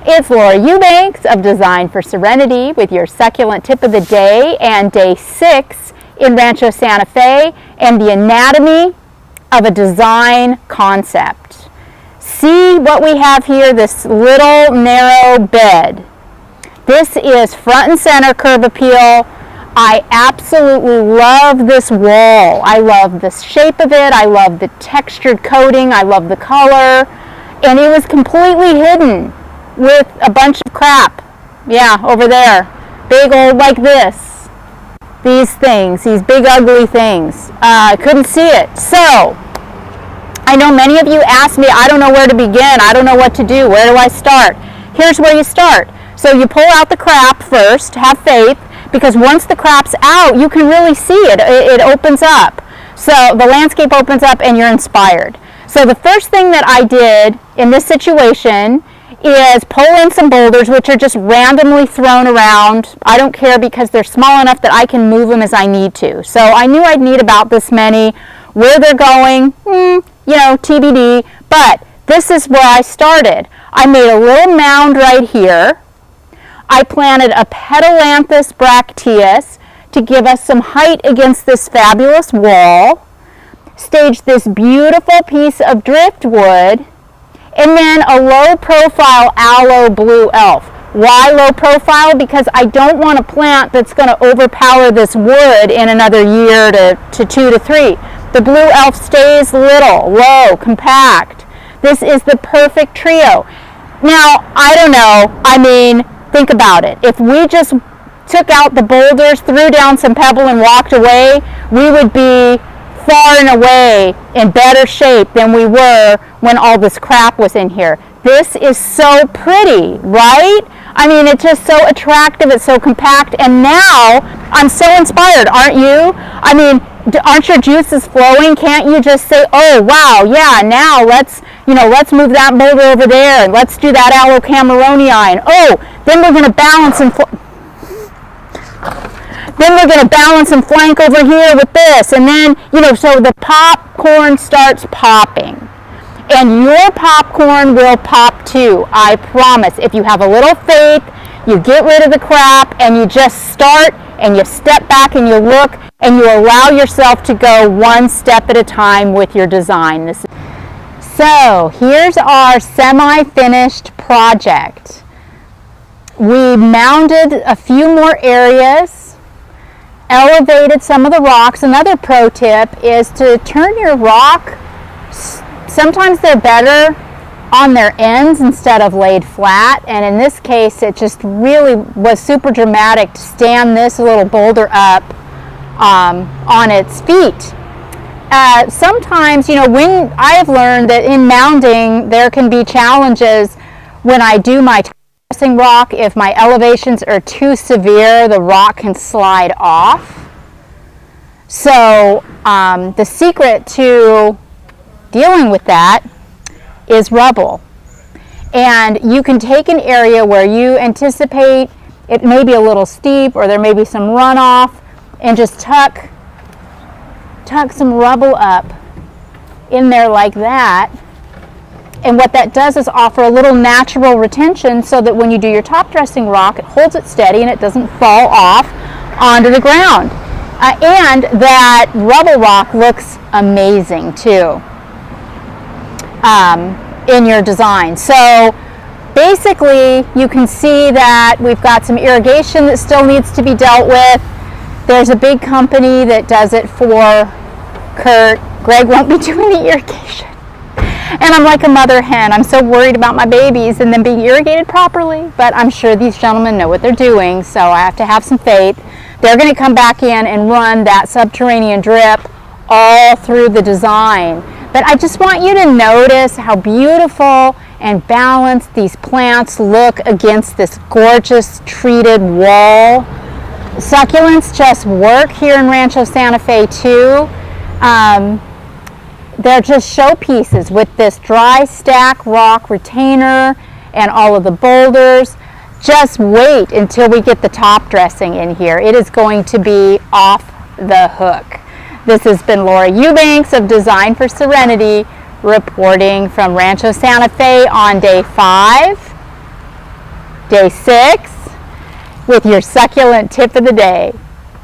It's Laura Eubanks of Design for Serenity with your succulent tip of the day and day 6 in Rancho Santa Fe and the anatomy of a design concept. See what we have here, this little narrow bed. This is front and center curb appeal. I absolutely love this wall. I love the shape of it. I love the textured coating. I love the color. And it was completely hidden with a bunch of crap. Yeah, over there. Big old like this. These things, these big ugly things. I couldn't see it. So, I know many of you asked me, I don't know where to begin. I don't know what to do. Where do I start? Here's where you start. So you pull out the crap first, have faith, because once the crap's out, you can really see it. It opens up. So the landscape opens up and you're inspired. So the first thing that I did in this situation is pull in some boulders, which are just randomly thrown around. I don't care because they're small enough that I can move them as I need to. So I knew I'd need about this many. Where they're going, TBD. But this is where I started. I made a little mound right here. I planted a Petalanthus bracteus to give us some height against this fabulous wall. Staged this beautiful piece of driftwood. And then a low profile aloe blue elf. Why low profile? Because I don't want a plant that's going to overpower this wood in another year to 2 to 3. The blue elf stays little, low, compact. This is the perfect trio. Now, I don't know, think about it. If we just took out the boulders, threw down some pebble and walked away, we would be far and away in better shape than we were when all this crap was in here. This is so pretty, right? It's just so attractive, it's so compact, and now I'm so inspired, aren't you? Aren't your juices flowing? Can't you just say, oh wow, yeah, now let's move that boulder over there, and let's do that aloe cameroni, and then we're going to balance and flank over here with this, and then, so the popcorn starts popping. And your popcorn will pop too, I promise. If you have a little faith, you get rid of the crap, and you just start, and you step back, and you look, and you allow yourself to go one step at a time with your design. So, here's our semi-finished project. We mounded a few more areas, elevated some of the rocks. Another pro tip is to turn your rock. Sometimes they're better on their ends instead of laid flat, and in this case it just really was super dramatic to stand this little boulder up on its feet. Sometimes, when I have learned that in mounding there can be challenges when I do my dressing rock. If my elevations are too severe, the rock can slide off. So the secret to dealing with that is rubble. And you can take an area where you anticipate it may be a little steep or there may be some runoff, and just tuck some rubble up in there like that. And what that does is offer a little natural retention so that when you do your top dressing rock, it holds it steady and it doesn't fall off onto the ground. And that rubble rock looks amazing too in your design. So basically you can see that we've got some irrigation that still needs to be dealt with. There's a big company that does it for Kurt. Greg won't be doing the irrigation. And I'm like a mother hen. I'm so worried about my babies and them being irrigated properly, but I'm sure these gentlemen know what they're doing, so I have to have some faith. They're going to come back in and run that subterranean drip all through the design. But I just want you to notice how beautiful and balanced these plants look against this gorgeous treated wall. Succulents just work here in Rancho Santa Fe too. They're just showpieces with this dry stack rock retainer and all of the boulders. Just wait until we get the top dressing in here. It is going to be off the hook. This has been Laura Eubanks of Design for Serenity, reporting from Rancho Santa Fe on day 5. Day 6 with your succulent tip of the day.